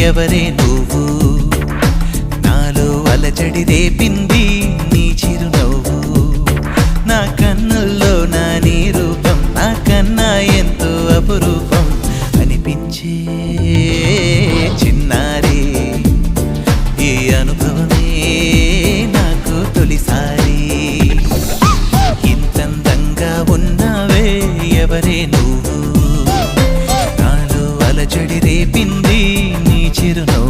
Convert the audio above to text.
ఎవరే నువ్వు నాలో అలజడి రేపింది నీ చిరునవ్వు నా కన్నుల్లో నా నీ రూపం నా కన్నా ఎంతో అపురూపం అనిపించే చిన్నారి ఈ అనుభవమే నాకు తొలిసారి ఇంతందంగా ఉన్నావే ఎవరే నువ్వు నాలో అలజడి రేపింది నీ చిరునవ్వు